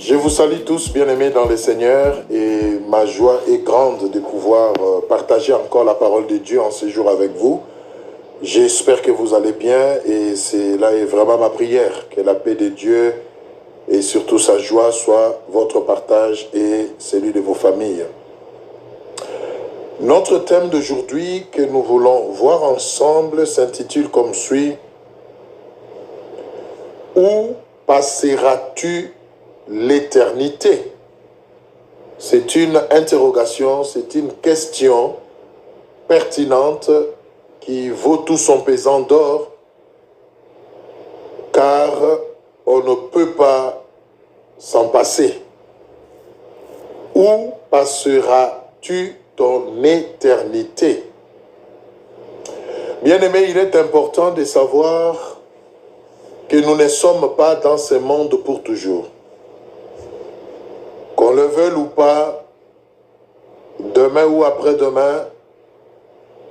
Je vous salue tous, bien-aimés dans le Seigneur, et ma joie est grande de pouvoir partager encore la parole de Dieu en ce jour avec vous. J'espère que vous allez bien, et là est vraiment ma prière, que la paix de Dieu et surtout sa joie soit votre partage et celui de vos familles. Notre thème d'aujourd'hui que nous voulons voir ensemble s'intitule comme suit: Où passeras-tu l'éternité? C'est une interrogation, c'est une question pertinente qui vaut tout son pesant d'or, car on ne peut pas s'en passer. Où passeras-tu ton éternité? Bien-aimé, il est important de savoir que nous ne sommes pas dans ce monde pour toujours. Qu'on le veuille ou pas, demain ou après-demain,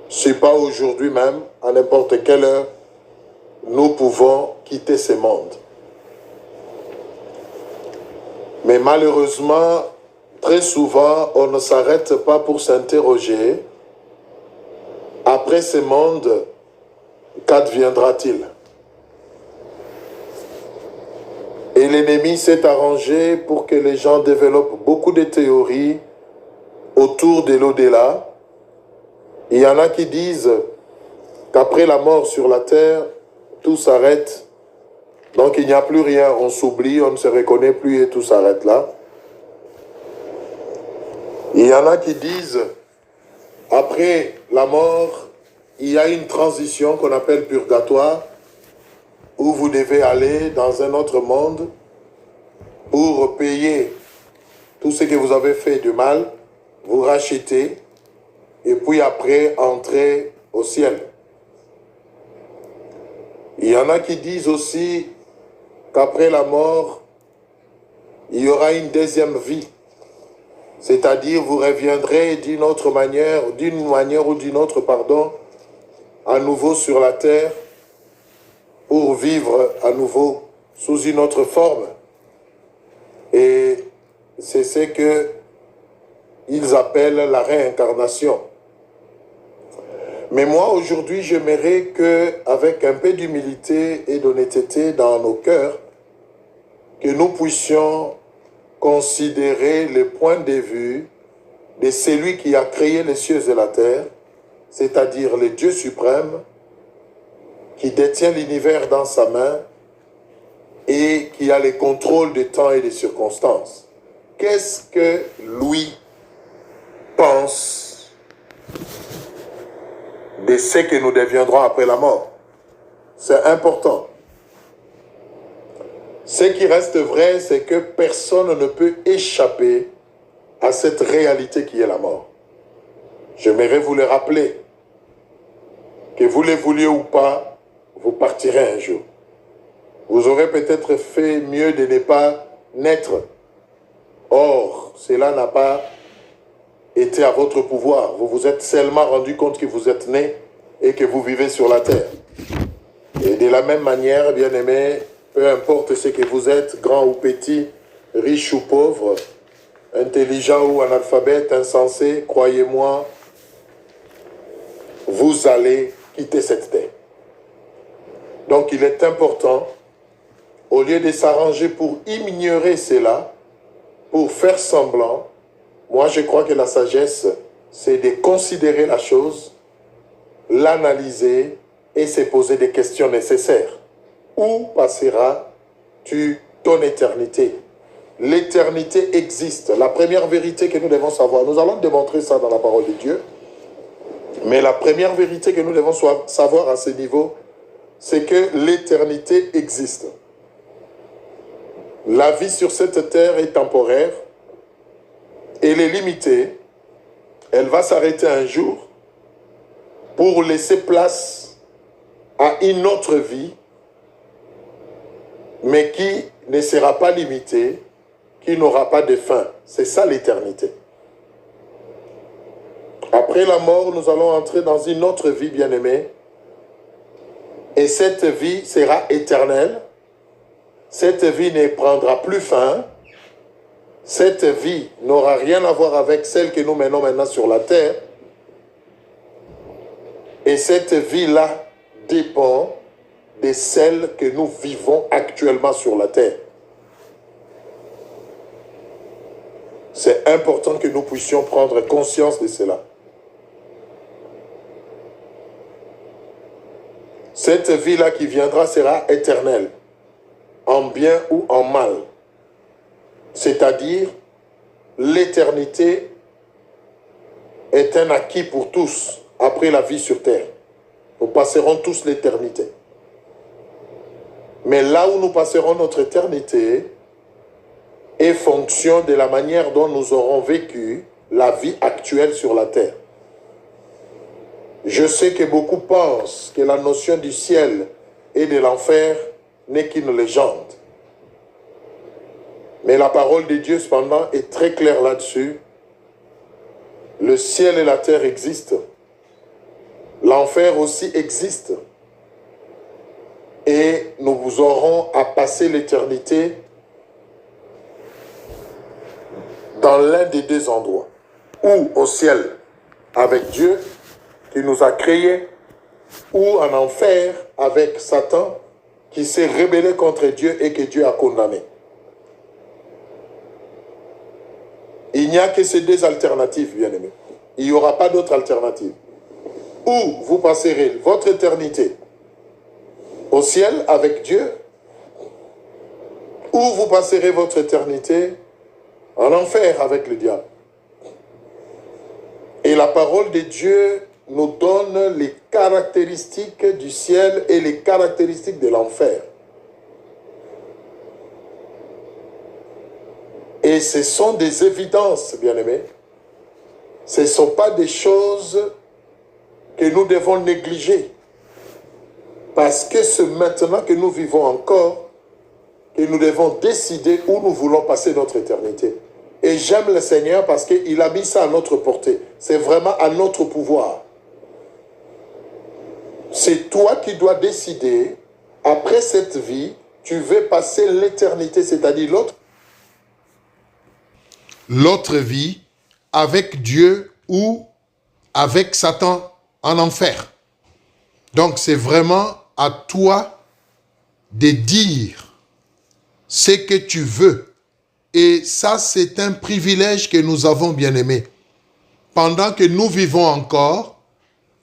si pas aujourd'hui même, à n'importe quelle heure, nous pouvons quitter ce monde. Mais malheureusement, très souvent, on ne s'arrête pas pour s'interroger. Après ce monde, qu'adviendra-t-il? Et l'ennemi s'est arrangé pour que les gens développent beaucoup de théories autour de l'au-delà. Il y en a qui disent qu'après la mort sur la terre, tout s'arrête. Donc il n'y a plus rien, on s'oublie, on ne se reconnaît plus et tout s'arrête là. Il y en a qui disent, après la mort, il y a une transition qu'on appelle purgatoire, où vous devez aller dans un autre monde pour payer tout ce que vous avez fait de mal, vous racheter, et puis après entrer au ciel. Il y en a qui disent aussi qu'après la mort, il y aura une deuxième vie. C'est-à-dire vous reviendrez d'une autre manière, ou d'une autre, à nouveau sur la terre, pour vivre à nouveau sous une autre forme. Et c'est ce qu'ils appellent la réincarnation. Mais moi, aujourd'hui, j'aimerais qu'avec un peu d'humilité et d'honnêteté dans nos cœurs, que nous puissions considérer le point de vue de celui qui a créé les cieux et la terre, c'est-à-dire le Dieu suprême, qui détient l'univers dans sa main et qui a le contrôle des temps et des circonstances. Qu'est-ce que lui pense de ce que nous deviendrons après la mort? C'est important. Ce qui reste vrai, c'est que personne ne peut échapper à cette réalité qui est la mort. J'aimerais vous le rappeler, que vous le vouliez ou pas, vous partirez un jour. Vous aurez peut-être fait mieux de ne pas naître. Or, cela n'a pas été à votre pouvoir. Vous vous êtes seulement rendu compte que vous êtes né et que vous vivez sur la terre. Et de la même manière, bien-aimés, peu importe ce que vous êtes, grand ou petit, riche ou pauvre, intelligent ou analphabète, insensé, croyez-moi, vous allez quitter cette terre. Donc il est important, au lieu de s'arranger pour ignorer cela, pour faire semblant, moi je crois que la sagesse, c'est de considérer la chose, l'analyser et se poser des questions nécessaires. Où passeras-tu ton éternité? L'éternité existe. La première vérité que nous devons savoir, nous allons démontrer ça dans la parole de Dieu, mais la première vérité que nous devons savoir à ce niveau, c'est que l'éternité existe. La vie sur cette terre est temporaire, elle est limitée, elle va s'arrêter un jour pour laisser place à une autre vie, mais qui ne sera pas limitée, qui n'aura pas de fin. C'est ça l'éternité. Après la mort, nous allons entrer dans une autre vie, bien-aimée, et cette vie sera éternelle. Cette vie ne prendra plus fin Cette vie n'aura rien à voir avec celle que nous menons maintenant sur la terre. Et cette vie-là dépend de celle que nous vivons actuellement sur la terre. C'est important que nous puissions prendre conscience de cela. Cette vie-là qui viendra sera éternelle, en bien ou en mal. C'est-à-dire, l'éternité est un acquis pour tous après la vie sur terre. Nous passerons tous l'éternité. Mais là où nous passerons notre éternité est fonction de la manière dont nous aurons vécu la vie actuelle sur la terre. Je sais que beaucoup pensent que la notion du ciel et de l'enfer n'est qu'une légende. Mais la parole de Dieu, cependant, est très claire là-dessus. Le ciel et la terre existent. L'enfer aussi existe. Et nous aurons à passer l'éternité dans l'un des deux endroits. Ou au ciel avec Dieu qui nous a créés, ou en enfer avec Satan qui s'est rebellé contre Dieu et que Dieu a condamné. Il n'y a que ces deux alternatives, bien-aimés. Il n'y aura pas d'autre alternative. Ou vous passerez votre éternité au ciel avec Dieu, ou vous passerez votre éternité en enfer avec le diable. Et la parole de Dieu nous donne les caractéristiques du ciel et les caractéristiques de l'enfer. Et ce sont des évidences, bien-aimés. Ce ne sont pas des choses que nous devons négliger. Parce que c'est maintenant que nous vivons encore que nous devons décider où nous voulons passer notre éternité. Et j'aime le Seigneur parce qu'il a mis ça à notre portée. C'est vraiment à notre pouvoir. C'est toi qui dois décider, après cette vie, tu veux passer l'éternité, c'est-à-dire l'autre vie, avec Dieu ou avec Satan en enfer. Donc c'est vraiment à toi de dire ce que tu veux. Et ça, c'est un privilège que nous avons, bien-aimés. Pendant que nous vivons encore,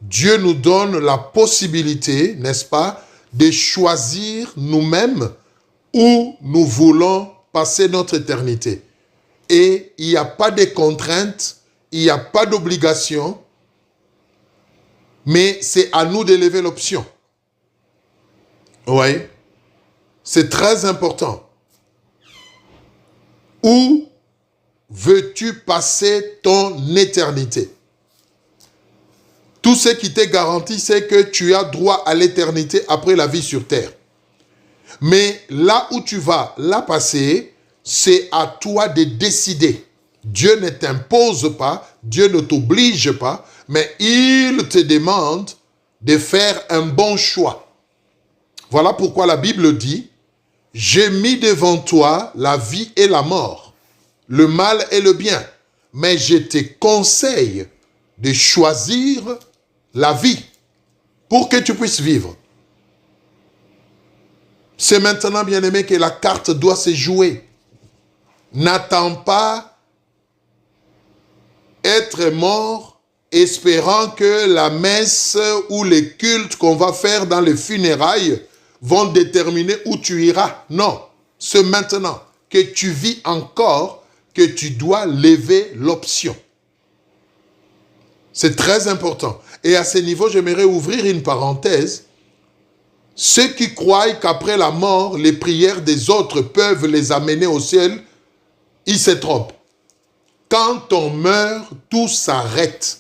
Dieu nous donne la possibilité, n'est-ce pas, de choisir nous-mêmes où nous voulons passer notre éternité. Et il n'y a pas de contraintes, il n'y a pas d'obligation, mais c'est à nous de lever l'option. Oui, c'est très important. Où veux-tu passer ton éternité? Tout ce qui t'est garanti, c'est que tu as droit à l'éternité après la vie sur terre. Mais là où tu vas la passer, c'est à toi de décider. Dieu ne t'impose pas, Dieu ne t'oblige pas, mais il te demande de faire un bon choix. Voilà pourquoi la Bible dit, « J'ai mis devant toi la vie et la mort, le mal et le bien, mais je te conseille de choisir la vie pour que tu puisses vivre. » C'est maintenant, bien-aimé, que la carte doit se jouer. N'attends pas être mort espérant que la messe ou les cultes qu'on va faire dans les funérailles vont déterminer où tu iras. Non, c'est maintenant que tu vis encore que tu dois lever l'option. C'est très important. Et à ce niveau, j'aimerais ouvrir une parenthèse. Ceux qui croient qu'après la mort, les prières des autres peuvent les amener au ciel, ils se trompent. Quand on meurt, tout s'arrête.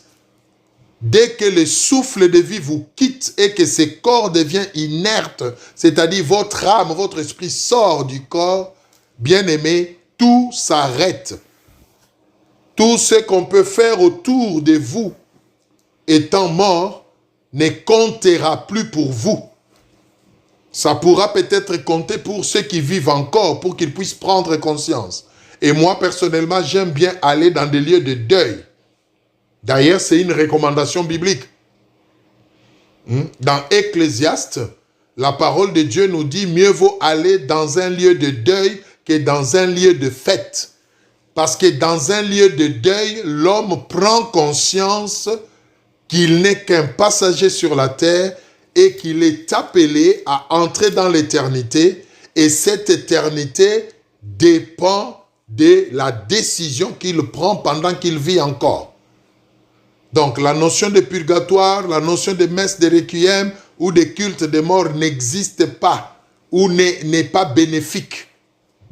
Dès que le souffle de vie vous quitte et que ce corps devient inerte, c'est-à-dire votre âme, votre esprit sort du corps, bien-aimé, tout s'arrête. Tout ce qu'on peut faire autour de vous étant mort ne comptera plus pour vous. Ça pourra peut-être compter pour ceux qui vivent encore, pour qu'ils puissent prendre conscience. Et moi, personnellement, j'aime bien aller dans des lieux de deuil. D'ailleurs, c'est une recommandation biblique. Dans Ecclésiaste, la parole de Dieu nous dit, mieux vaut aller dans un lieu de deuil que dans un lieu de fête. Parce que dans un lieu de deuil, l'homme prend conscience qu'il n'est qu'un passager sur la terre et qu'il est appelé à entrer dans l'éternité. Et cette éternité dépend de la décision qu'il prend pendant qu'il vit encore. Donc la notion de purgatoire, la notion de messe de requiem ou de culte de mort n'existe pas ou n'est pas bénéfique.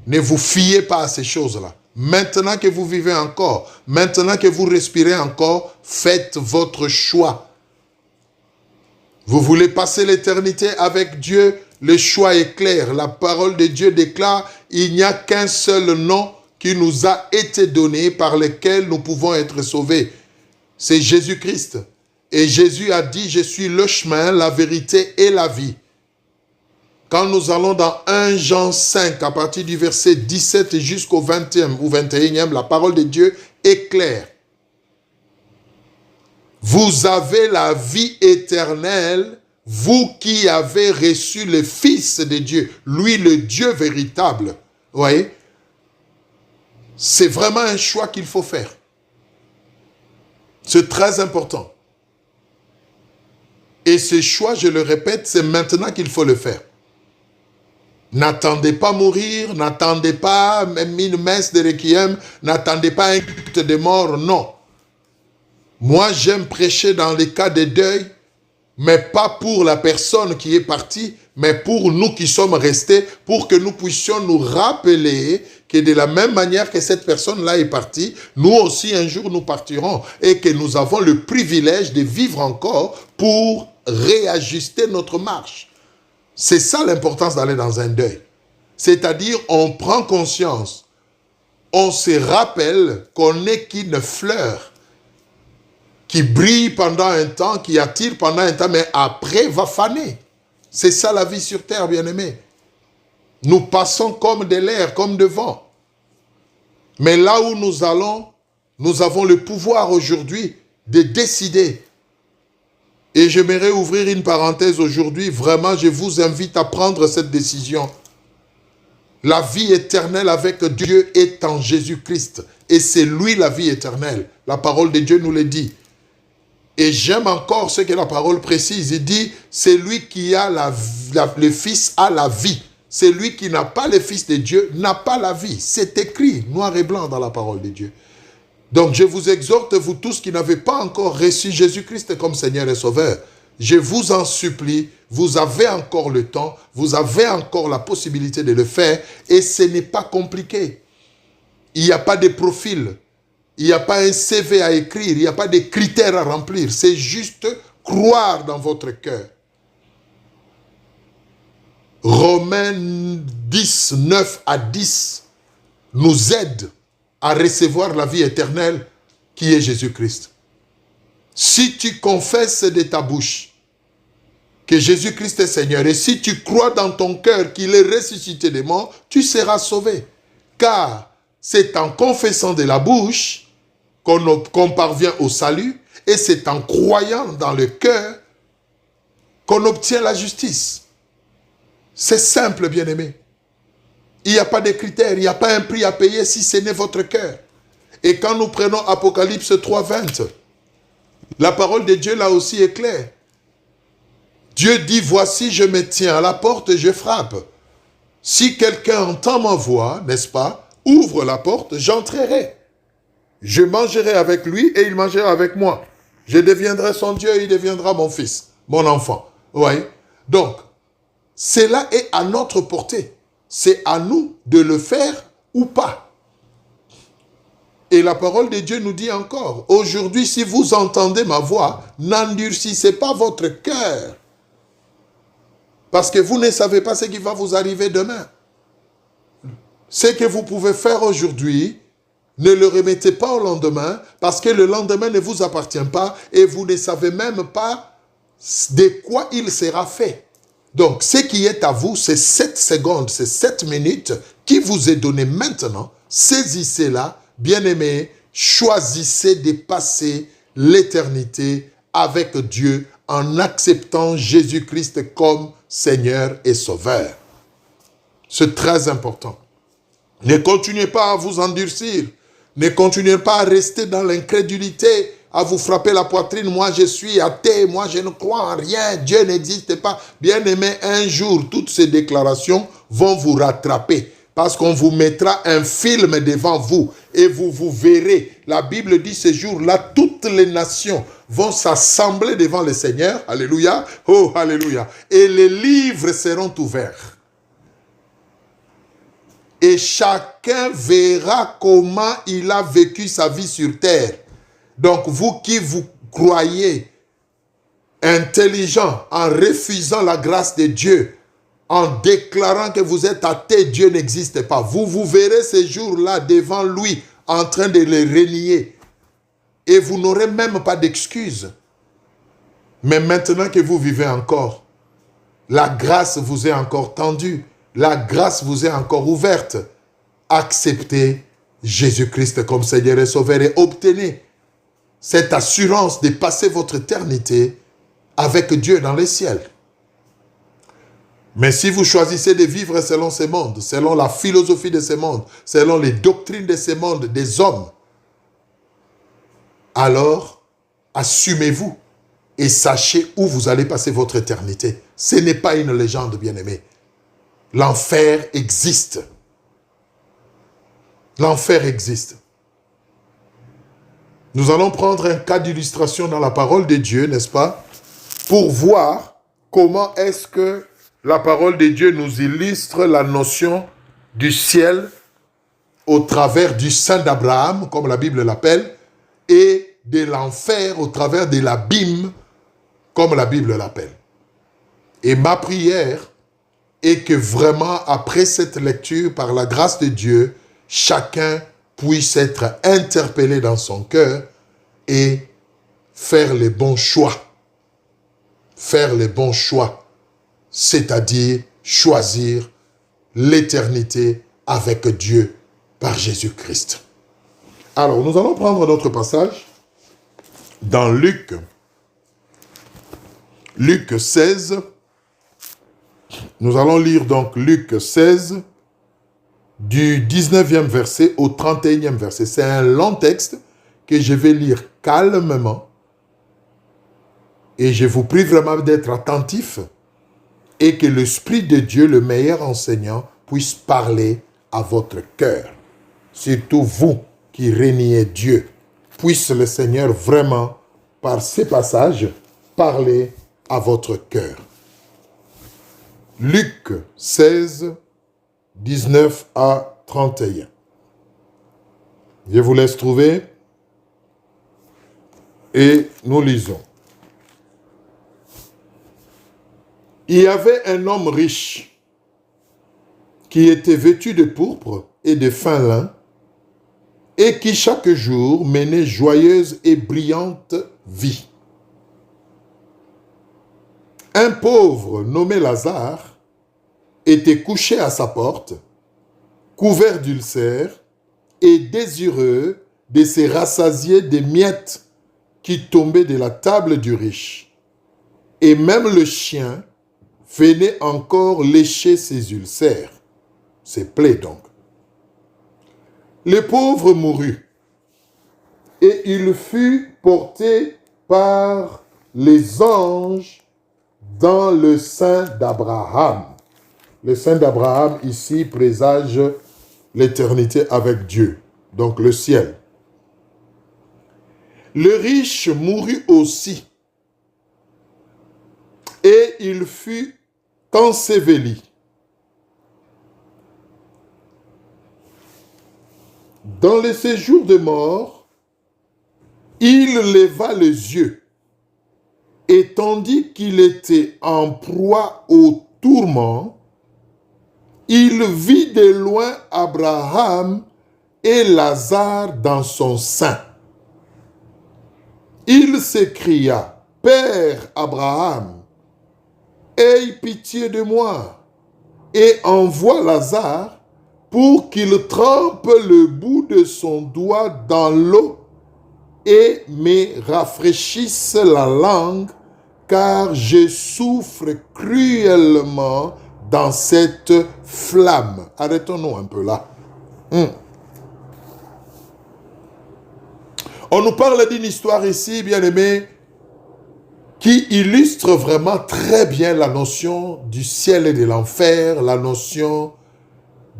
Ne vous fiez pas à ces choses-là. Maintenant que vous vivez encore, maintenant que vous respirez encore, faites votre choix. Vous voulez passer l'éternité avec Dieu, le choix est clair. La parole de Dieu déclare, il n'y a qu'un seul nom qui nous a été donné par lequel nous pouvons être sauvés. C'est Jésus-Christ. Et Jésus a dit, je suis le chemin, la vérité et la vie. Quand nous allons dans 1 Jean 5, à partir du verset 17 jusqu'au 20e ou 21e, la parole de Dieu est claire. Vous avez la vie éternelle, vous qui avez reçu le Fils de Dieu, lui le Dieu véritable. Vous voyez? C'est vraiment un choix qu'il faut faire. C'est très important. Et ce choix, je le répète, c'est maintenant qu'il faut le faire. N'attendez pas mourir, n'attendez pas même une messe de requiem, n'attendez pas un culte de mort, non. Moi, j'aime prêcher dans les cas de deuil, mais pas pour la personne qui est partie, mais pour nous qui sommes restés, pour que nous puissions nous rappeler que de la même manière que cette personne-là est partie, nous aussi un jour nous partirons et que nous avons le privilège de vivre encore pour réajuster notre marche. C'est ça l'importance d'aller dans un deuil. C'est-à-dire, on prend conscience, on se rappelle qu'on n'est qu'une fleur qui brille pendant un temps, qui attire pendant un temps, mais après va faner. C'est ça la vie sur terre, bien-aimés. Nous passons comme de l'air, comme de vent. Mais là où nous allons, nous avons le pouvoir aujourd'hui de décider. Et j'aimerais ouvrir une parenthèse aujourd'hui. Vraiment, je vous invite à prendre cette décision. La vie éternelle avec Dieu est en Jésus-Christ. Et c'est lui la vie éternelle. La parole de Dieu nous le dit. Et j'aime encore ce que la parole précise. Il dit, c'est lui qui a le Fils a la vie. C'est lui qui n'a pas le Fils de Dieu, n'a pas la vie. C'est écrit, noir et blanc dans la parole de Dieu. Donc je vous exhorte, vous tous qui n'avez pas encore reçu Jésus-Christ comme Seigneur et Sauveur, je vous en supplie, vous avez encore le temps, vous avez encore la possibilité de le faire et ce n'est pas compliqué. Il n'y a pas de profil, il n'y a pas un CV à écrire, il n'y a pas de critères à remplir, c'est juste croire dans votre cœur. Romains 10, 9 à 10 nous aide à recevoir la vie éternelle qui est Jésus-Christ. Si tu confesses de ta bouche que Jésus-Christ est Seigneur et si tu crois dans ton cœur qu'il est ressuscité des morts, tu seras sauvé. Car c'est en confessant de la bouche qu'on parvient au salut et c'est en croyant dans le cœur qu'on obtient la justice. C'est simple, bien-aimé. Il n'y a pas de critères, il n'y a pas un prix à payer si ce n'est votre cœur. Et quand nous prenons Apocalypse 3, 20, la parole de Dieu là aussi est claire. Dieu dit, voici je me tiens à la porte et je frappe. Si quelqu'un entend ma voix, n'est-ce pas, ouvre la porte, j'entrerai. Je mangerai avec lui et il mangera avec moi. Je deviendrai son Dieu et il deviendra mon fils, mon enfant. Vous voyez? Donc, cela est à notre portée. C'est à nous de le faire ou pas. Et la parole de Dieu nous dit encore, aujourd'hui, si vous entendez ma voix, n'endurcissez pas votre cœur. Parce que vous ne savez pas ce qui va vous arriver demain. Ce que vous pouvez faire aujourd'hui, ne le remettez pas au lendemain, parce que le lendemain ne vous appartient pas et vous ne savez même pas de quoi il sera fait. Donc, ce qui est à vous, c'est 7 secondes, c'est 7 minutes qui vous est donné maintenant. Saisissez-la, bien-aimés, choisissez de passer l'éternité avec Dieu en acceptant Jésus-Christ comme Seigneur et Sauveur. C'est très important. Ne continuez pas à vous endurcir. Ne continuez pas à rester dans l'incrédulité, à vous frapper la poitrine. Moi, je suis athée, moi, je ne crois en rien, Dieu n'existe pas. Bien-aimé, un jour, toutes ces déclarations vont vous rattraper parce qu'on vous mettra un film devant vous et vous vous verrez. La Bible dit ce jour-là, toutes les nations vont s'assembler devant le Seigneur. Alléluia. Oh, alléluia. Et les livres seront ouverts. Et chacun verra comment il a vécu sa vie sur terre. Donc, vous qui vous croyez intelligent en refusant la grâce de Dieu, en déclarant que vous êtes athée, Dieu n'existe pas. Vous vous verrez ces jours-là devant lui en train de le renier. Et vous n'aurez même pas d'excuses. Mais maintenant que vous vivez encore, la grâce vous est encore tendue. La grâce vous est encore ouverte. Acceptez Jésus-Christ comme Seigneur et Sauveur et obtenez cette assurance de passer votre éternité avec Dieu dans les ciels. Mais si vous choisissez de vivre selon ce monde, selon la philosophie de ce monde, selon les doctrines de ce monde, des hommes, alors assumez-vous et sachez où vous allez passer votre éternité. Ce n'est pas une légende, bien-aimé. L'enfer existe. L'enfer existe. Nous allons prendre un cas d'illustration dans la parole de Dieu, n'est-ce pas? Pour voir comment est-ce que la parole de Dieu nous illustre la notion du ciel au travers du sein d'Abraham, comme la Bible l'appelle, et de l'enfer au travers de l'abîme, comme la Bible l'appelle. Et ma prière est que vraiment, après cette lecture, par la grâce de Dieu, chacun puisse être interpellé dans son cœur et faire les bons choix. Faire les bons choix, c'est-à-dire choisir l'éternité avec Dieu par Jésus-Christ. Alors, nous allons prendre notre passage dans Luc 16. Nous allons lire donc Luc 16, du 19e verset au 31e verset. C'est un long texte que je vais lire calmement. Et je vous prie vraiment d'être attentif et que l'Esprit de Dieu, le meilleur enseignant, puisse parler à votre cœur. Surtout vous qui reniez Dieu. Puisse le Seigneur vraiment, par ces passages, parler à votre cœur. Luc 16, 19 à 31. Je vous laisse trouver et nous lisons. Il y avait un homme riche qui était vêtu de pourpre et de fin lin et qui chaque jour menait joyeuse et brillante vie. Un pauvre nommé Lazare était couché à sa porte, couvert d'ulcères et désireux de se rassasier des miettes qui tombaient de la table du riche. Et même le chien venait encore lécher ses ulcères, ses plaies donc. Le pauvre mourut, et il fut porté par les anges dans le sein d'Abraham. Le sein d'Abraham ici présage l'éternité avec Dieu, donc le ciel. Le riche mourut aussi, et il fut enseveli. Dans le séjour de mort, il leva les yeux, et tandis qu'il était en proie au tourment, il vit de loin Abraham et Lazare dans son sein. Il s'écria, « Père Abraham, aie pitié de moi et envoie Lazare pour qu'il trempe le bout de son doigt dans l'eau et me rafraîchisse la langue, car je souffre cruellement dans cette flamme. Arrêtons-nous un peu là. On nous parle d'une histoire ici, bien-aimés, qui illustre vraiment très bien la notion du ciel et de l'enfer, la notion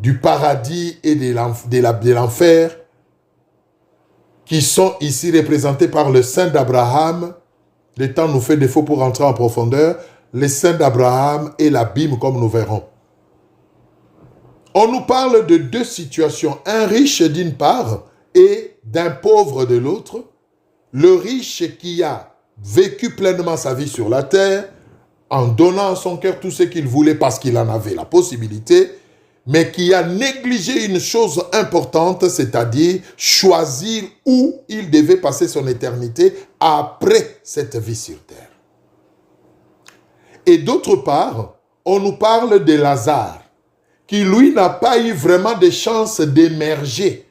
du paradis et de l'enfer, qui sont ici représentés par le sein d'Abraham. Le temps nous fait défaut pour entrer en profondeur. Le sein d'Abraham et l'abîme, comme nous verrons. On nous parle de deux situations. Un riche d'une part et d'un pauvre de l'autre. Le riche qui a vécu pleinement sa vie sur la terre, en donnant à son cœur tout ce qu'il voulait parce qu'il en avait la possibilité, mais qui a négligé une chose importante, c'est-à-dire choisir où il devait passer son éternité après cette vie sur terre. Et d'autre part, on nous parle de Lazare, qui lui n'a pas eu vraiment de chance d'émerger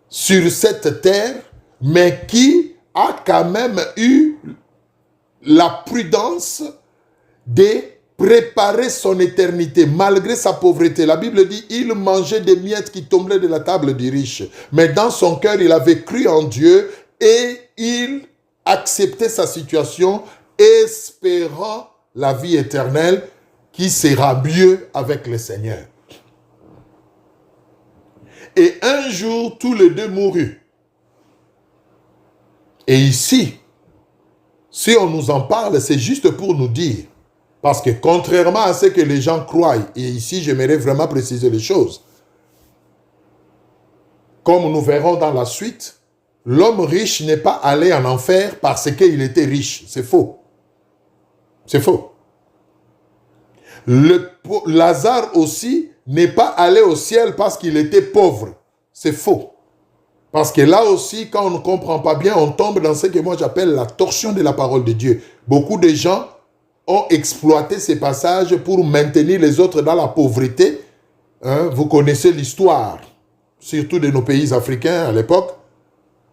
sur cette terre, mais qui a quand même eu la prudence de préparer son éternité malgré sa pauvreté. La Bible dit, il mangeait des miettes qui tombaient de la table du riche. Mais dans son cœur, il avait cru en Dieu et il acceptait sa situation, espérant la vie éternelle qui sera mieux avec le Seigneur. Et un jour, tous les deux moururent. Et ici, si on nous en parle, c'est juste pour nous dire, parce que contrairement à ce que les gens croient, et ici j'aimerais vraiment préciser les choses, comme nous verrons dans la suite, l'homme riche n'est pas allé en enfer parce qu'il était riche. C'est faux. C'est faux. Lazare aussi n'est pas allé au ciel parce qu'il était pauvre. C'est faux. Parce que là aussi, quand on ne comprend pas bien, on tombe dans ce que moi j'appelle la torsion de la parole de Dieu. Beaucoup de gens ont exploité ces passages pour maintenir les autres dans la pauvreté. Vous connaissez l'histoire, surtout de nos pays africains à l'époque.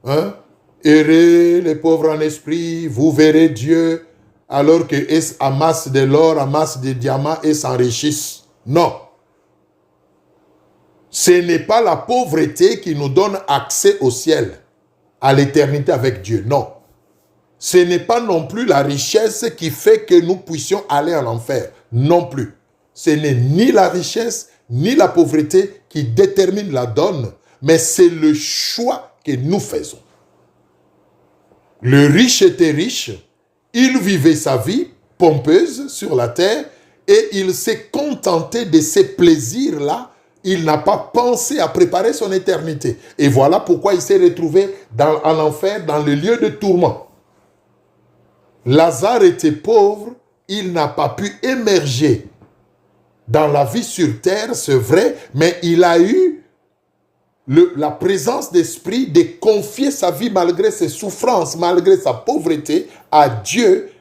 Heureux les pauvres en esprit, vous verrez Dieu, alors qu'ils amassent de l'or, amassent des diamants et s'enrichissent. Non. Ce n'est pas la pauvreté qui nous donne accès au ciel, à l'éternité avec Dieu. Non. Ce n'est pas non plus la richesse qui fait que nous puissions aller en enfer. Non plus. Ce n'est ni la richesse, ni la pauvreté qui détermine la donne, mais c'est le choix que nous faisons. Le riche était riche, il vivait sa vie pompeuse sur la terre et il s'est contenté de ces plaisirs-là. Il n'a pas pensé à préparer son éternité. Et voilà pourquoi il s'est retrouvé en enfer, dans le lieu de tourment. Lazare était pauvre, il n'a pas pu émerger dans la vie sur terre, c'est vrai, mais il a eu la présence d'esprit de confier sa vie malgré ses souffrances, malgré sa pauvreté, à Dieu.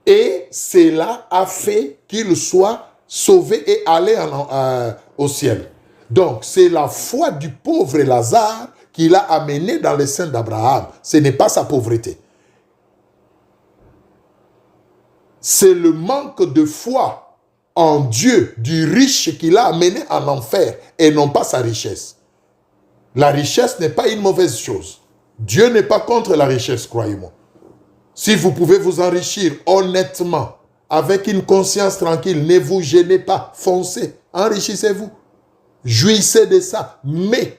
Et cela a fait qu'il soit sauvé et aller au ciel. Donc, c'est la foi du pauvre Lazare qui l'a amené dans le sein d'Abraham. Ce n'est pas sa pauvreté. C'est le manque de foi en Dieu du riche qui l'a amené en enfer et non pas sa richesse. La richesse n'est pas une mauvaise chose. Dieu n'est pas contre la richesse, croyez-moi. Si vous pouvez vous enrichir honnêtement, avec une conscience tranquille, ne vous gênez pas, foncez, enrichissez-vous, jouissez de ça, mais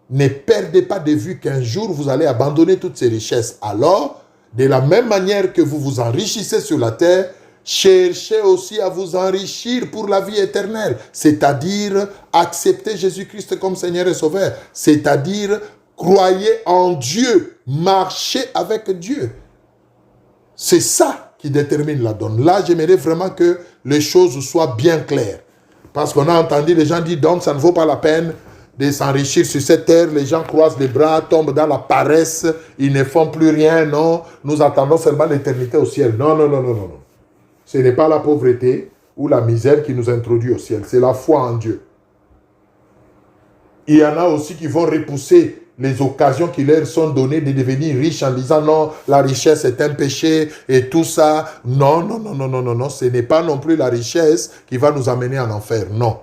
ne perdez pas de vue qu'un jour vous allez abandonner toutes ces richesses. Alors, de la même manière que vous vous enrichissez sur la terre, cherchez aussi à vous enrichir pour la vie éternelle, c'est-à-dire accepter Jésus-Christ comme Seigneur et Sauveur, c'est-à-dire croyez en Dieu, marchez avec Dieu. C'est ça qui détermine la donne. Là, j'aimerais vraiment que les choses soient bien claires. Parce qu'on a entendu les gens dire, donc ça ne vaut pas la peine de s'enrichir sur cette terre. Les gens croisent les bras, tombent dans la paresse, ils ne font plus rien, non. Nous attendons seulement l'éternité au ciel. Non, non, non, non, non. Ce n'est pas la pauvreté ou la misère qui nous introduit au ciel, c'est la foi en Dieu. Il y en a aussi qui vont repousser les occasions qui leur sont données de devenir riches en disant non, la richesse est un péché et tout ça. Non, non, non, non, non, non, non, ce n'est pas non plus la richesse qui va nous amener en enfer, non.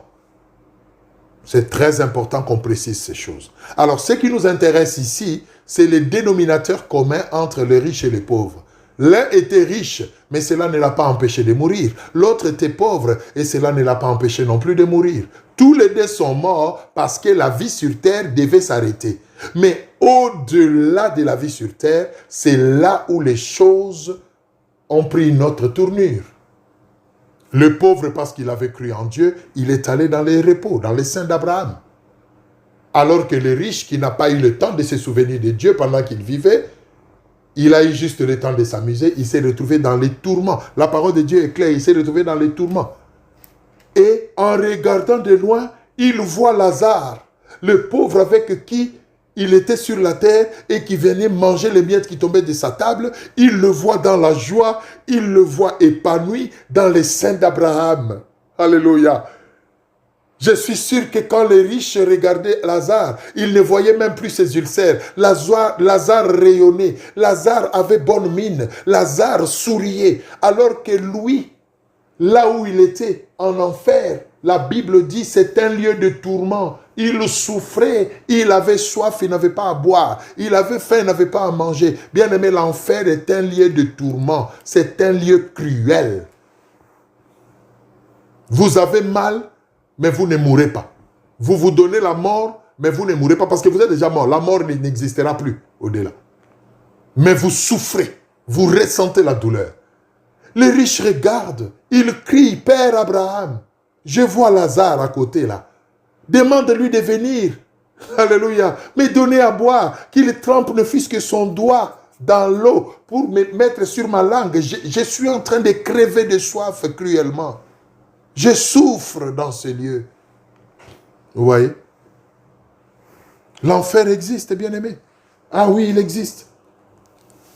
C'est très important qu'on précise ces choses. Alors, ce qui nous intéresse ici, c'est le dénominateur commun entre les riches et les pauvres. L'un était riche, mais cela ne l'a pas empêché de mourir. L'autre était pauvre, et cela ne l'a pas empêché non plus de mourir. Tous les deux sont morts parce que la vie sur terre devait s'arrêter. Mais au-delà de la vie sur terre, c'est là où les choses ont pris une autre tournure. Le pauvre, parce qu'il avait cru en Dieu, il est allé dans les repos, dans les seins d'Abraham. Alors que le riche, qui n'a pas eu le temps de se souvenir de Dieu pendant qu'il vivait, il a eu juste le temps de s'amuser, il s'est retrouvé dans les tourments. La parole de Dieu est claire, il s'est retrouvé dans les tourments. Et en regardant de loin, il voit Lazare, le pauvre avec qui il était sur la terre et qui venait manger les miettes qui tombaient de sa table. Il le voit dans la joie, il le voit épanoui dans les seins d'Abraham. Alléluia. Je suis sûr que quand les riches regardaient Lazare, ils ne voyaient même plus ses ulcères. Lazare rayonnait, Lazare avait bonne mine, Lazare souriait, alors que lui, là où il était, en enfer, la Bible dit c'est un lieu de tourment. Il souffrait, il avait soif, il n'avait pas à boire. Il avait faim, il n'avait pas à manger. Bien aimé, l'enfer est un lieu de tourment. C'est un lieu cruel. Vous avez mal, mais vous ne mourrez pas. Vous vous donnez la mort, mais vous ne mourrez pas parce que vous êtes déjà mort. La mort n'existera plus au-delà. Mais vous souffrez, vous ressentez la douleur. Les riches regardent, ils crient, Père Abraham, je vois Lazare à côté là. Demande-lui de venir. Alléluia. Mais donnez à boire, qu'il trempe ne fût-ce que son doigt dans l'eau pour me mettre sur ma langue. Je suis en train de crever de soif cruellement. Je souffre dans ce lieu. Vous voyez? L'enfer existe, bien-aimé. Ah oui, il existe.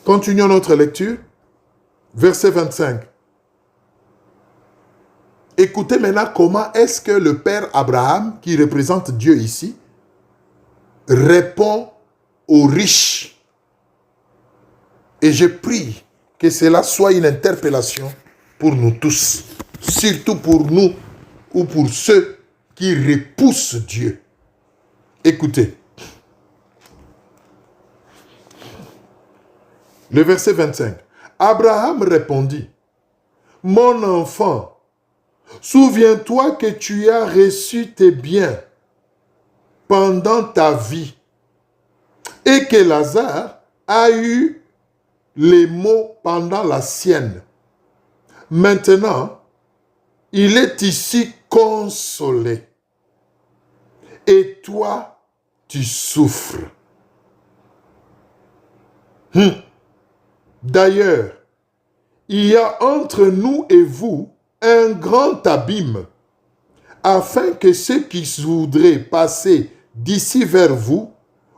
Continuons notre lecture. Verset 25. Écoutez maintenant comment est-ce que le père Abraham, qui représente Dieu ici, répond aux riches. Et je prie que cela soit une interpellation pour nous tous. Surtout pour nous ou pour ceux qui repoussent Dieu. Écoutez. Le verset 25. Abraham répondit, « Mon enfant, souviens-toi que tu as reçu tes biens pendant ta vie et que Lazare a eu les maux pendant la sienne. Maintenant, il est ici consolé et toi, tu souffres. D'ailleurs, il y a entre nous et vous un grand abîme, afin que ceux qui voudraient passer d'ici vers vous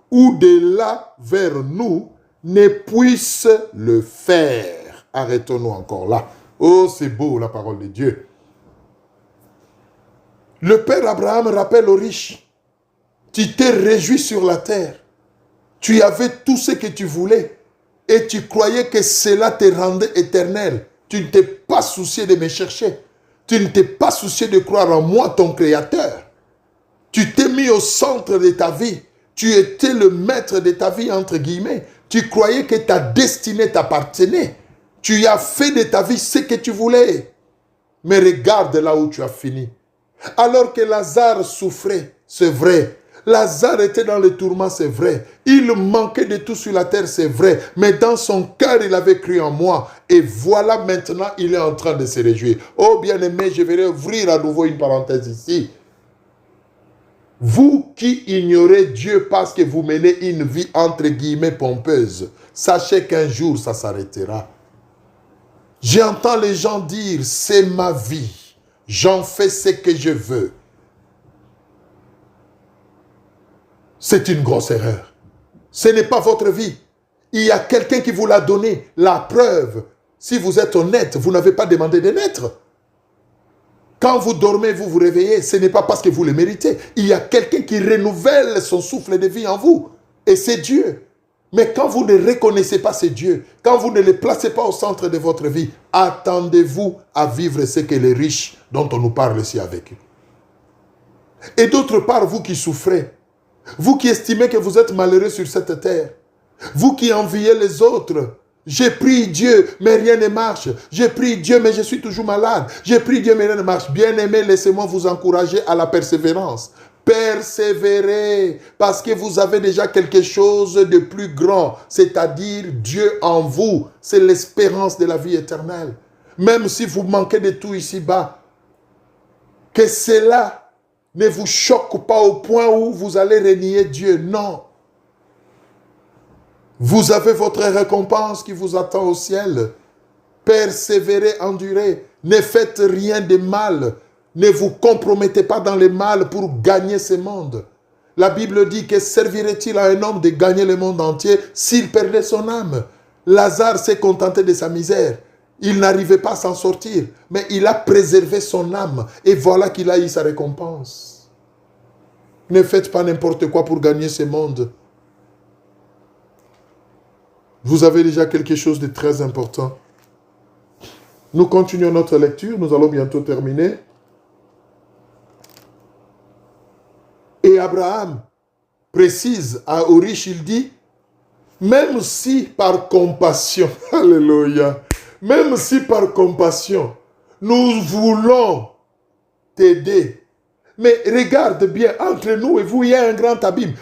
ou de là vers nous ne puissent le faire. Arrêtons-nous encore là. Oh, c'est beau la parole de Dieu. Le père Abraham rappelle aux riches, tu t'es réjoui sur la terre, tu avais tout ce que tu voulais et tu croyais que cela te rendait éternel. Tu ne t'es pas soucié de me chercher. Tu ne t'es pas soucié de croire en moi, ton Créateur. Tu t'es mis au centre de ta vie. Tu étais le maître de ta vie, entre guillemets. Tu croyais que ta destinée t'appartenait. Tu as fait de ta vie ce que tu voulais. Mais regarde là où tu as fini. Alors que Lazare souffrait, c'est vrai. Lazare était dans le tourment, c'est vrai. Il manquait de tout sur la terre, c'est vrai. Mais dans son cœur, il avait cru en moi. Et voilà maintenant, il est en train de se réjouir. Oh bien-aimé, je vais ouvrir à nouveau une parenthèse ici. Vous qui ignorez Dieu parce que vous menez une vie entre guillemets pompeuse, sachez qu'un jour, ça s'arrêtera. J'entends les gens dire, c'est ma vie. J'en fais ce que je veux. C'est une grosse erreur. Ce n'est pas votre vie. Il y a quelqu'un qui vous l'a donné. La preuve, Si vous êtes honnête, vous n'avez pas demandé de naître. Quand vous dormez, vous vous réveillez, ce n'est pas parce que vous le méritez. Il y a quelqu'un qui renouvelle son souffle de vie en vous. Et c'est Dieu. Mais quand vous ne reconnaissez pas ce Dieu, quand vous ne le placez pas au centre de votre vie, attendez-vous à vivre ce que les riches dont on nous parle ici avec eux. Et d'autre part, vous qui souffrez, vous qui estimez que vous êtes malheureux sur cette terre, vous qui enviez les autres, j'ai prié Dieu, mais rien ne marche. J'ai prié Dieu, mais je suis toujours malade. J'ai prié Dieu, mais rien ne marche. Bien-aimé, laissez-moi vous encourager à la persévérance. Persévérez, parce que vous avez déjà quelque chose de plus grand, c'est-à-dire Dieu en vous. C'est l'espérance de la vie éternelle. Même si vous manquez de tout ici-bas, que cela ne vous choque pas au point où vous allez renier Dieu. Non. Vous avez votre récompense qui vous attend au ciel. Persévérez, endurez. Ne faites rien de mal. Ne vous compromettez pas dans le mal pour gagner ce monde. La Bible dit que servirait-il à un homme de gagner le monde entier s'il perdait son âme? Lazare s'est contenté de sa misère. Il n'arrivait pas à s'en sortir, mais il a préservé son âme et voilà qu'il a eu sa récompense. Ne faites pas n'importe quoi pour gagner ce monde. Vous avez déjà quelque chose de très important. Nous continuons notre lecture, nous allons bientôt terminer. Et Abraham précise aux riches, il dit, même si par compassion, alléluia, même si par compassion, nous voulons t'aider, mais regarde bien, entre nous et vous, il y a un grand abîme.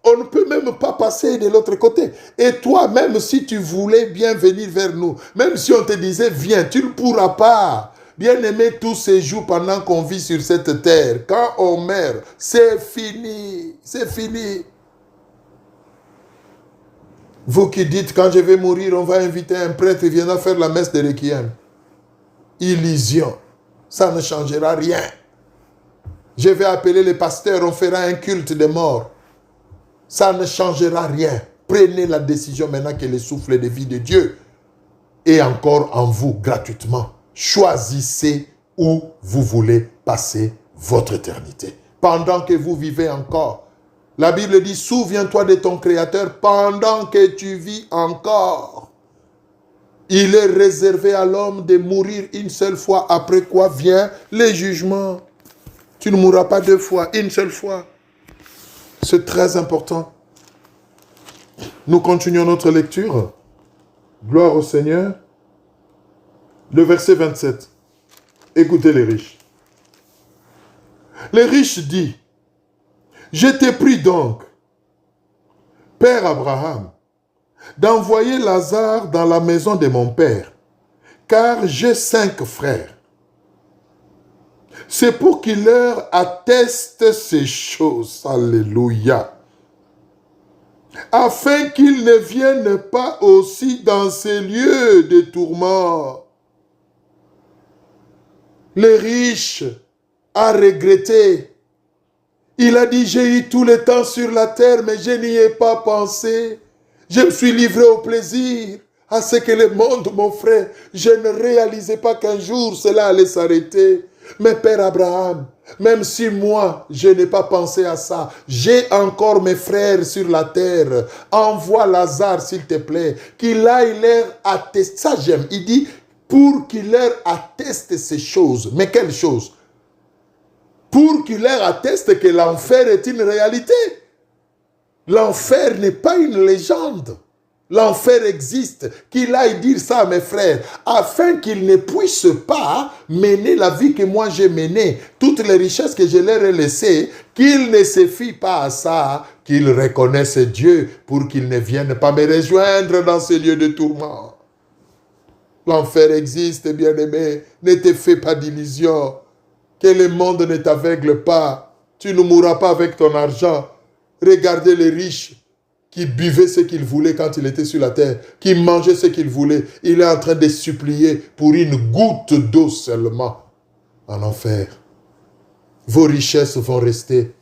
On ne peut même pas passer de l'autre côté. Et toi, même si tu voulais bien venir vers nous, même si on te disait, viens, tu ne pourras pas. Bien-aimé, tous ces jours pendant qu'on vit sur cette terre, quand on meurt, c'est fini. C'est fini. Vous qui dites, quand je vais mourir, on va inviter un prêtre, il viendra faire la messe de Requiem. Illusion. Ça ne changera rien. Je vais appeler les pasteurs, on fera un culte de mort. Ça ne changera rien. Prenez la décision maintenant que le souffle de vie de Dieu est encore en vous gratuitement. Choisissez où vous voulez passer votre éternité. Pendant que vous vivez encore. La Bible dit, souviens-toi de ton Créateur pendant que tu vis encore. Il est réservé à l'homme de mourir une seule fois, après quoi vient le jugement. Tu ne mourras pas deux fois, une seule fois. C'est très important. Nous continuons notre lecture. Gloire au Seigneur. Le verset 27. Écoutez les riches. Les riches disent, je te prie donc, Père Abraham, d'envoyer Lazare dans la maison de mon père, car j'ai 5 frères. C'est pour qu'il leur atteste ces choses. Alléluia. Afin qu'ils ne viennent pas aussi dans ces lieux de tourment. Les riches a regretté. Il a dit, j'ai eu tout le temps sur la terre, mais je n'y ai pas pensé. Je me suis livré au plaisir, à ce que le monde m'offrait. Je ne réalisais pas qu'un jour cela allait s'arrêter. Mais Père Abraham, même si moi, je n'ai pas pensé à ça, j'ai encore mes frères sur la terre. Envoie Lazare, s'il te plaît, qu'il aille leur attester. Ça, j'aime. Il dit, pour qu'il leur atteste ces choses. Mais quelles choses? Pour qu'il leur atteste que l'enfer est une réalité. L'enfer n'est pas une légende. L'enfer existe. Qu'il aille dire ça à mes frères, afin qu'ils ne puissent pas mener la vie que moi j'ai menée, toutes les richesses que je leur ai laissées, qu'ils ne se fient pas à ça, qu'ils reconnaissent Dieu pour qu'ils ne viennent pas me rejoindre dans ces lieux de tourment. L'enfer existe, bien-aimé. Ne te fais pas d'illusions. Que le monde ne t'aveugle pas. Tu ne mourras pas avec ton argent. Regardez les riches qui buvaient ce qu'ils voulaient quand il était sur la terre, qui mangeaient ce qu'ils voulaient. Il est en train de supplier pour une goutte d'eau seulement en enfer. Vos richesses vont rester.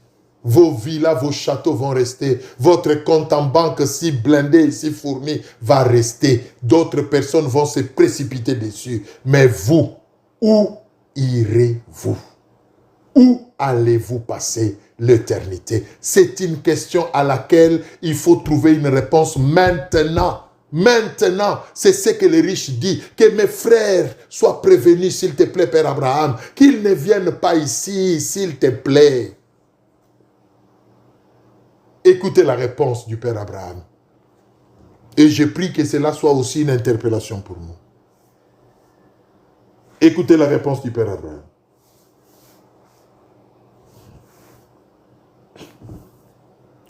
Vos villas, vos châteaux vont rester. Votre compte en banque, si blindé, si fourni, va rester. D'autres personnes vont se précipiter dessus. Mais vous, où irez-vous? Où allez-vous passer l'éternité? C'est une question à laquelle il faut trouver une réponse maintenant. Maintenant, c'est ce que les riches disent. Que mes frères soient prévenus, s'il te plaît, Père Abraham. Qu'ils ne viennent pas ici, s'il te plaît. Écoutez la réponse du Père Abraham. Et je prie que cela soit aussi une interpellation pour nous. Écoutez la réponse du Père Abraham.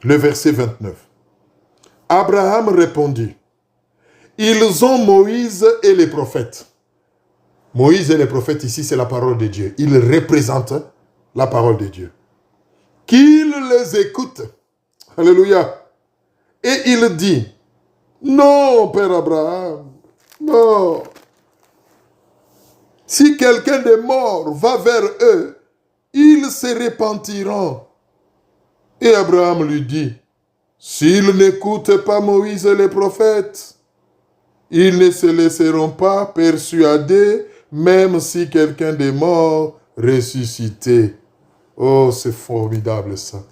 Le verset 29. Abraham répondit, ils ont Moïse et les prophètes. Moïse et les prophètes ici, c'est la parole de Dieu. Ils représentent la parole de Dieu. Qu'ils les écoutent. Alléluia. Et il dit, non, Père Abraham, non. Si quelqu'un de mort va vers eux, ils se repentiront. Et Abraham lui dit, s'ils n'écoutent pas Moïse et les prophètes, ils ne se laisseront pas persuader, même si quelqu'un de mort ressuscité. Oh, c'est formidable ça.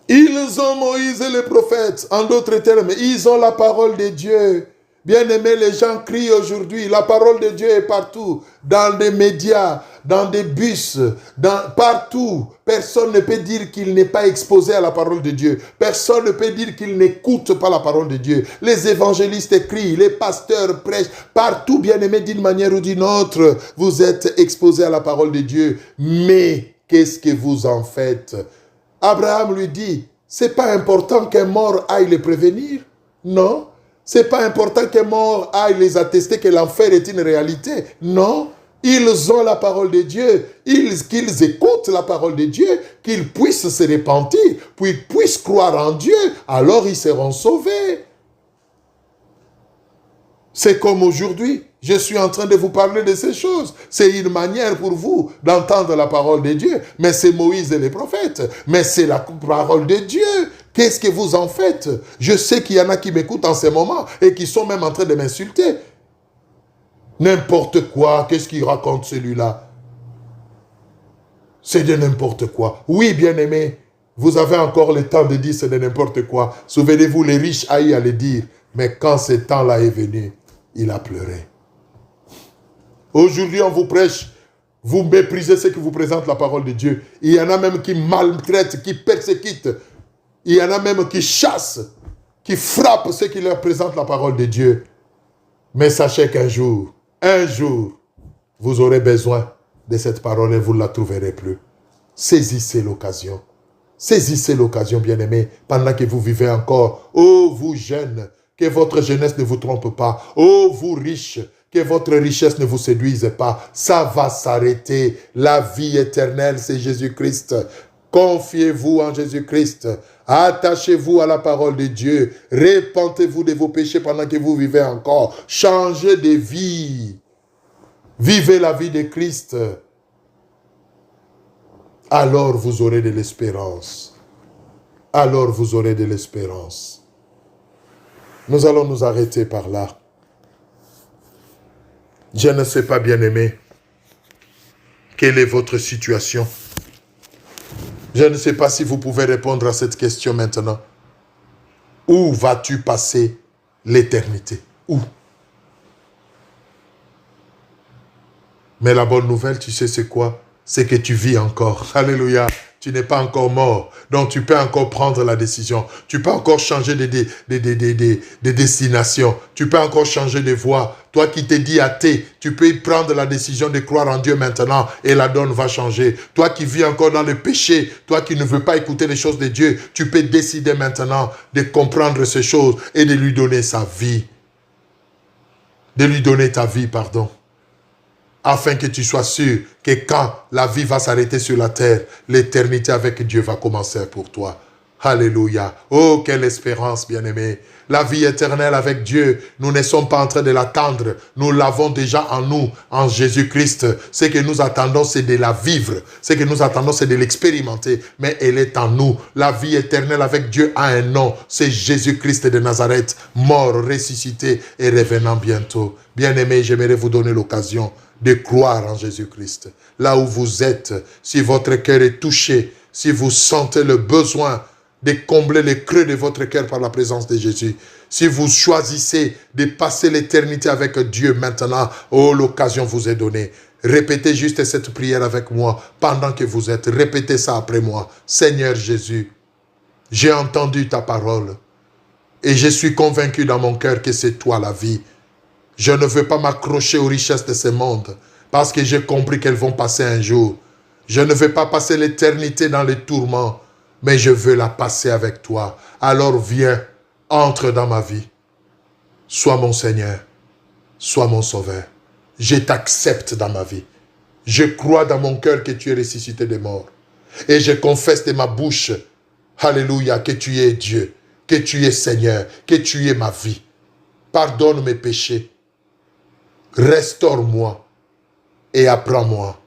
Ils ont Moïse et les prophètes. En d'autres termes, ils ont la parole de Dieu. Bien-aimés, les gens crient aujourd'hui, la parole de Dieu est partout, dans des médias, dans des bus, partout. Personne ne peut dire qu'il n'est pas exposé à la parole de Dieu. Personne ne peut dire qu'il n'écoute pas la parole de Dieu. Les évangélistes crient, les pasteurs prêchent, partout, bien-aimés, d'une manière ou d'une autre, vous êtes exposés à la parole de Dieu. Mais qu'est-ce que vous en faites? Abraham lui dit, c'est pas important qu'un mort aille les prévenir. Non. C'est pas important qu'un mort aille les attester que l'enfer est une réalité. Non. Ils ont la parole de Dieu. Qu'ils écoutent la parole de Dieu, qu'ils puissent se repentir, puis puissent croire en Dieu, alors ils seront sauvés. C'est comme aujourd'hui. Je suis en train de vous parler de ces choses. C'est une manière pour vous d'entendre la parole de Dieu. Mais c'est Moïse et les prophètes. Mais c'est la parole de Dieu. Qu'est-ce que vous en faites? Je sais qu'il y en a qui m'écoutent en ce moment et qui sont même en train de m'insulter. N'importe quoi. Qu'est-ce qu'il raconte celui-là? C'est de n'importe quoi. Oui, bien-aimés, vous avez encore le temps de dire c'est de n'importe quoi. Souvenez-vous, les riches aillent à le dire. Mais quand ce temps-là est venu, il a pleuré. Aujourd'hui, on vous prêche, vous méprisez ce qui vous présente la parole de Dieu. Il y en a même qui maltraitent, qui persécutent. Il y en a même qui chassent, qui frappent ceux qui leur présentent la parole de Dieu. Mais sachez qu'un jour, vous aurez besoin de cette parole et vous ne la trouverez plus. Saisissez l'occasion. Saisissez l'occasion, bien-aimés, pendant que vous vivez encore. Oh, vous jeunes, que votre jeunesse ne vous trompe pas. Oh, vous riches, que votre richesse ne vous séduise pas. Ça va s'arrêter. La vie éternelle, c'est Jésus-Christ. Confiez-vous en Jésus-Christ. Attachez-vous à la parole de Dieu. Repentez-vous de vos péchés pendant que vous vivez encore. Changez de vie. Vivez la vie de Christ. Alors vous aurez de l'espérance. Alors vous aurez de l'espérance. Nous allons nous arrêter par là. Je ne sais pas, bien-aimé, quelle est votre situation. Je ne sais pas si vous pouvez répondre à cette question maintenant. Où vas-tu passer l'éternité? Où? Mais la bonne nouvelle, tu sais c'est quoi? C'est que tu vis encore. Alléluia. Tu n'es pas encore mort. Donc tu peux encore prendre la décision. Tu peux encore changer de destination. Tu peux encore changer de voie. Toi qui t'es dit athée, tu peux prendre la décision de croire en Dieu maintenant et la donne va changer. Toi qui vis encore dans le péché, toi qui ne veux pas écouter les choses de Dieu, tu peux décider maintenant de comprendre ces choses et de lui donner sa vie. De lui donner ta vie, pardon. Afin que tu sois sûr que quand la vie va s'arrêter sur la terre, l'éternité avec Dieu va commencer pour toi. Alléluia. Oh, quelle espérance, bien-aimé. La vie éternelle avec Dieu, nous ne sommes pas en train de l'attendre. Nous l'avons déjà en nous, en Jésus-Christ. Ce que nous attendons, c'est de la vivre. Ce que nous attendons, c'est de l'expérimenter. Mais elle est en nous. La vie éternelle avec Dieu a un nom. C'est Jésus-Christ de Nazareth, mort, ressuscité et revenant bientôt. Bien-aimé, j'aimerais vous donner l'occasion de croire en Jésus-Christ. Là où vous êtes, si votre cœur est touché, si vous sentez le besoin de combler les creux de votre cœur par la présence de Jésus. Si vous choisissez de passer l'éternité avec Dieu maintenant, oh, l'occasion vous est donnée. Répétez juste cette prière avec moi pendant que vous êtes. Répétez ça après moi. Seigneur Jésus, j'ai entendu ta parole et je suis convaincu dans mon cœur que c'est toi la vie. Je ne veux pas m'accrocher aux richesses de ce monde parce que j'ai compris qu'elles vont passer un jour. Je ne veux pas passer l'éternité dans les tourments, mais je veux la passer avec toi. Alors viens, entre dans ma vie. Sois mon Seigneur, sois mon Sauveur. Je t'accepte dans ma vie. Je crois dans mon cœur que tu es ressuscité des morts. Et je confesse de ma bouche, alléluia, que tu es Dieu, que tu es Seigneur, que tu es ma vie. Pardonne mes péchés. Restaure-moi et apprends-moi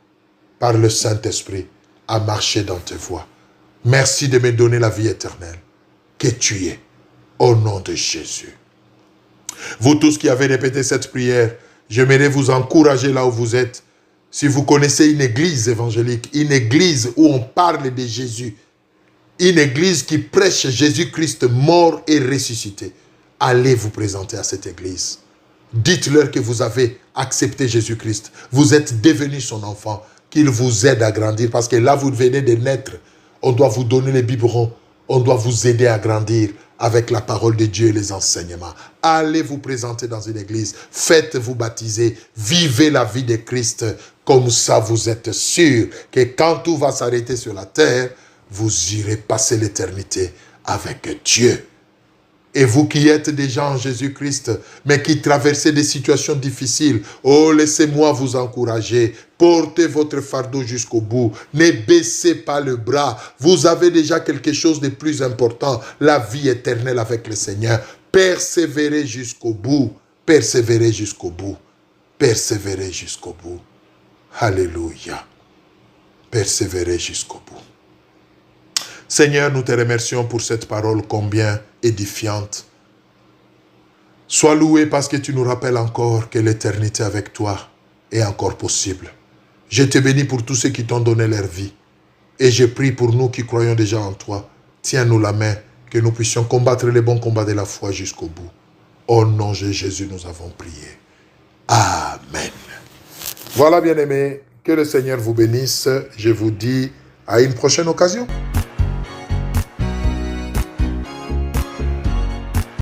par le Saint-Esprit à marcher dans tes voies. Merci de me donner la vie éternelle que tu es, au nom de Jésus. Vous tous qui avez répété cette prière, j'aimerais vous encourager là où vous êtes. Si vous connaissez une église évangélique, une église où on parle de Jésus, une église qui prêche Jésus-Christ mort et ressuscité, allez vous présenter à cette église. Dites-leur que vous avez accepté Jésus-Christ. Vous êtes devenu son enfant, qu'il vous aide à grandir. Parce que là, vous venez de naître. On doit vous donner les biberons. On doit vous aider à grandir avec la parole de Dieu et les enseignements. Allez vous présenter dans une église. Faites-vous baptiser. Vivez la vie de Christ. Comme ça, vous êtes sûr que quand tout va s'arrêter sur la terre, vous irez passer l'éternité avec Dieu. Et vous qui êtes déjà en Jésus-Christ, mais qui traversez des situations difficiles, oh, laissez-moi vous encourager. Portez votre fardeau jusqu'au bout. Ne baissez pas le bras. Vous avez déjà quelque chose de plus important, la vie éternelle avec le Seigneur. Persévérez jusqu'au bout. Persévérez jusqu'au bout. Persévérez jusqu'au bout. Alléluia. Persévérez jusqu'au bout. Seigneur, nous te remercions pour cette parole combien édifiante. Sois loué parce que tu nous rappelles encore que l'éternité avec toi est encore possible. Je te bénis pour tous ceux qui t'ont donné leur vie. Et je prie pour nous qui croyons déjà en toi. Tiens-nous la main, que nous puissions combattre les bons combats de la foi jusqu'au bout. Au nom de Jésus, nous avons prié. Amen. Voilà, bien-aimés, que le Seigneur vous bénisse. Je vous dis à une prochaine occasion.